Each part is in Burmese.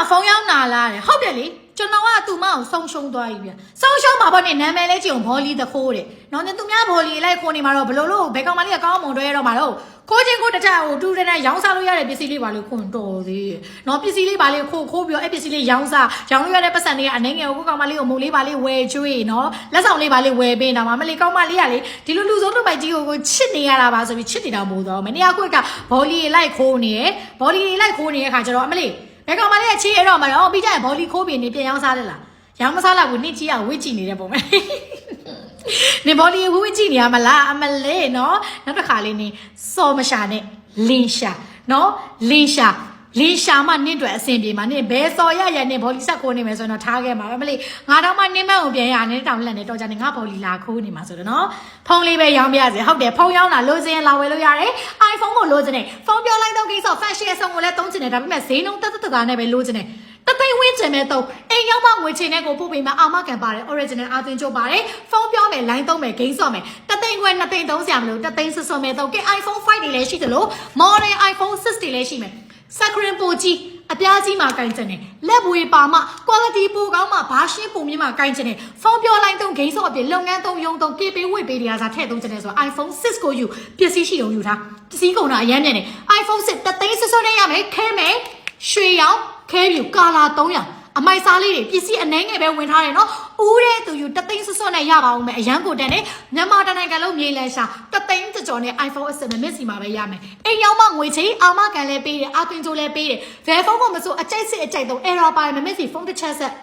phone ရောက်နာလာတယ်ဟုတ်တယ်လေကျွန်တော်ကသူမအောင်ဆုံးရှုံးသွားပြီဗျဆုံးရှုံးမှာပေါ့နဲ့နာမည်လေးကြည့်အောင်ဘောလီတခိုးတယ်နော်သူများဘောလီလိုက်ခိုးနေမှာတော့ဘလို့လို့ဘယ်ကောင်မလေးကကောင်းမွန်တွဲတော့မှာတော့ခိုးချင်းကိုတခြားဟိုတူတဲ့ရောင်းစားလို့ရတဲ့ပစ္စည်းလေးပါလို့ခွန်တော်သေးနော်ပစ္စည်းလေးပါလေးခိုးပြီးတော့အဲ့ပစ္စည်းလေးရောင်းစားရောင်းလို့ရတဲ့ပတ်စံလေးကအနှဲငယ်ကိုကောင်မလေးကိုမုံလေးပါလေးဝယ်ကျွေးနော်လက်ဆောင်လေးပါလေးဝယ်ပေးတာမှာမလေးကောင်မလေးကလေဒီလိုလူဆုံးတို့ပိုက်ကြီးကိုချစ်နေရတာပါဆိုပြီးချစ်နေတာမို့တော့မနေ့ကခွက်ကဘောလီလိုက်ခိုးနေရယ်ဘောလီလိုက်ခိုးနေတဲ့ခါကျတော့အမလေးဘယ်ကောင်မလေးကချီးရတော့မှာတော့ပြီးကြရင်ဘောလီခိုးပြီးနေပြန်ရောင်းစားတယ်လားရောင်းမစားလောက်ဘူးနင့်ကြီးကဝစ်ကြည့်နေတဲ့ပုံပဲနေဘောလီဝစ်ကြည့်နေရမလားအမလေးနော်နောက်တစ်ခါလေးနေစော်မရှာနဲ့လင်းရှာနော်လင်းရှာမှနင့်တွေအဆင်ပြေမှာနင့်ဘယ်စော်ရရနဲ့ဘောလီဆက်ခိုးနေမယ်ဆိုတော့ထားခဲ့မှာအမလေးငါတော့မှနင်းမအောင်ပြန်ရနေတောင်လက်နေတော့ကြနေငါဘောလီလာခိုးနေမှာဆိုတော့နော်ဖုန်းလေးပဲရောင်းပြရစေဟုတ်တယ်ဖုန်းရောင်းတာလိုစင်လာဝယ်လို့ရတယ် iPhone ကိုလိုချင်တယ်ဖုန်းပြောလိုက်တော့ကိစ္စ fashion အစုံကိုလည်းသုံးချင်တယ်ဒါပေမဲ့ဈေးနှုန်းတက်ကားနဲ့ပဲလိုချင်တယ်တသိန်းဝင်းချင်မဲ့တော့အိမ်ရောက်မှငွေချင်တဲ့ကိုပို့ပေးမှအာမခံပါတယ် original အသွင်းချုပ်ပါတယ်ဖုန်းပြောမယ် line သုံးမယ် game ဆော့မယ်တသိန်းခွဲ2သိန်းသုံးစရာမလိုတသိန်းစွတ်မဲ့တော့ကဲ iPhone 5တွေလည်းရှိတယ်လို့ model iPhone 6တွေလည်းရှိမယ် screen ပိုကြီးအပြားကြီးမှာကင်ချင်တယ်လက်ဝေးပါမှ quality ပိုကောင်းမှဘာရှင်းပုံမြင့်မှကင်ချင်တယ်ဖုန်းပြော line သုံး game ဆော့အပြင်လုပ်ငန်းသုံးရုံသုံး KP ဝေ့ပေးတရားစားထည့်သုံးချင်တယ်ဆိုတော့ iPhone 6ကိုယူပစ္စည်းရှိအောင်ယူထားပစ္စည်းကုန်တာအရင်မြန်တယ် iPhone 6တသိန်းစွတ်နဲ့ရမယ်ခဲမယ်ရွှေရောင်ခဲပြူကာလာ300အမိုက်စားလေးတွေပစ္စည်းအနှဲငယ်ပဲဝင်ထားတယ်နော်ဦးတဲ့သူယူတသိန်းစွတ်နဲ့ရပါဦးမယ်အရန်ကိုတန်တယ်မြန်မာတနိုင်ငံလုံးမြေလန်ရှာတသိန်းကျော်နဲ့ iPhone 7နဲ့မျက်စီမှာပဲရမယ်အိမ်ရောက်မှငွေချေအာမခံလဲပေးတယ်အသွင်ကြိုးလဲပေးတယ်ဘယ်ဖုန်းမှမစိုးအကြိုက်စစ်အကြိုက်တော့ error ပါတယ်မျက်စီဖုန်းတစ်ချက်ဆက်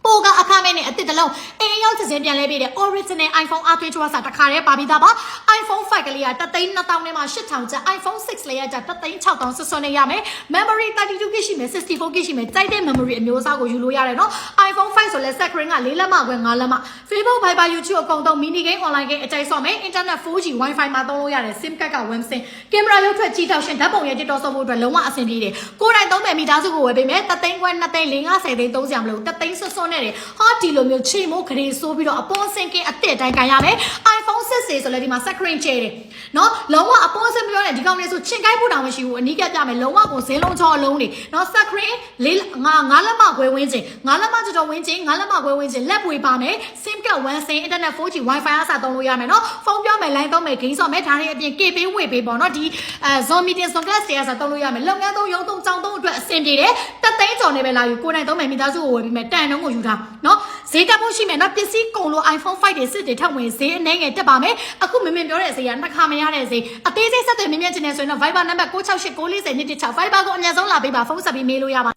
ပိုကအခမဲ့နဲ့အစ်စ်တလုံးအိမ်ရောက်ချက်ချင်းပြန်လဲပေးတယ် original iPhone အသွင်ကြိုးစားတခါတည်းပါပြီးသားပါ iPhone 5ကလေးကတသိန်း2000နဲ့မှ8000ကျပ် iPhone 6လေးကတသိန်း6000စွတ်နဲ့ရမယ် memory 32GB ရှိမယ် 64GB ရှိမယ်စိုက်တဲ့ memory အမျိုးအစားကိုယူလို့ရတယ်နော် iPhone 5ဆိုလဲ screen က4လက်မခွဲ5လက်မ Facebook Viber YouTube အကုန်သုံး mini game online game အကြိုက်ဆော့မယ် internet 4G Wi-Fi မှာသုံးလို့ရတယ် SIM card က 1 SIM ကင်မရာရုပ်ထွက်ကြည့်ထောက်ရှင်ဓာတ်ပုံရဲ့ TikTok ဆော့ဖို့အတွက်လုံးဝအဆင်ပြေတယ်ကိုယ်တိုင်သုံးမယ်မိသားစုကိုဝယ်ပေးမယ်တသိန်းခွဲ2သိန်း4 50သိန်းသုံးစရာမလိုတသိန်းစွတ်နဲ့တယ်ဟာဒီလိုမျိုးချီမိုးခရီးဆိုးပြီးတော့အပေါ်စင်ကင်းအစ်စ်တိုင်းကန်ရမယ် iPhone 6ဆိုလဲဒီမှာ screen ချဲတယ်နော်လုံးဝအပေါ်စင်ပြောတယ်ဒီကောင်လေးဆိုချင်ကိုက်ဖို့တောင်မရှိဘူးအနီးကပ်ပြမယ်လုံးဝကိုဈေးလုံးချောအလုံးနေနော် screen 5လက်မခွဲဝင်းချင်း5လက်မကြော်ဝင်းချင်း5လက်မခွဲဝင်းချင်းလက်ပွေပါမယ် SIM card 1 SIM internet 4G Wi-Fi အစားသုံးလို့ရမယ်နော်ဖုန်းပြောမယ် line သုံးမယ် game ဆော့မယ်ဒါတွေအပြင် KB ဝေပေးပေါ့နော်ဒီ Zoom meeting Zoom class တွေအစားသုံးလို့ရမယ်လုပ်ငန်းသုံးရုံးသုံးကြောင်သုံးအတွက်အဆင်ပြေတယ်တသိန်းကျော်နေပဲလာယူကိုယ်တိုင်သုံးမယ်မိသားစုကိုဝယ်ပြီးမယ်တန်တုံးကိုယူထားနော်ဈေးတက်ဖို့ရှိမယ်နော်ပစ္စည်းကုန်လို့ iPhone 5တွေစစ်တွေထပ်ဝင်ဈေးအနှဲငယ်တက်ပါမယ်အခုမင်းပြောတဲ့ဈေးကနှစ်ခါမရတဲ့ဈေးအသေးစိတ်ဆက်သွယ်မြင်မြင်ချင်တယ်ဆိုရင်တော့ Viber နံပါတ်96894026 Viber ကိုအများဆုံးလာပေးပါဖုန်းဆက်ပြီးမေးလို့ရပါ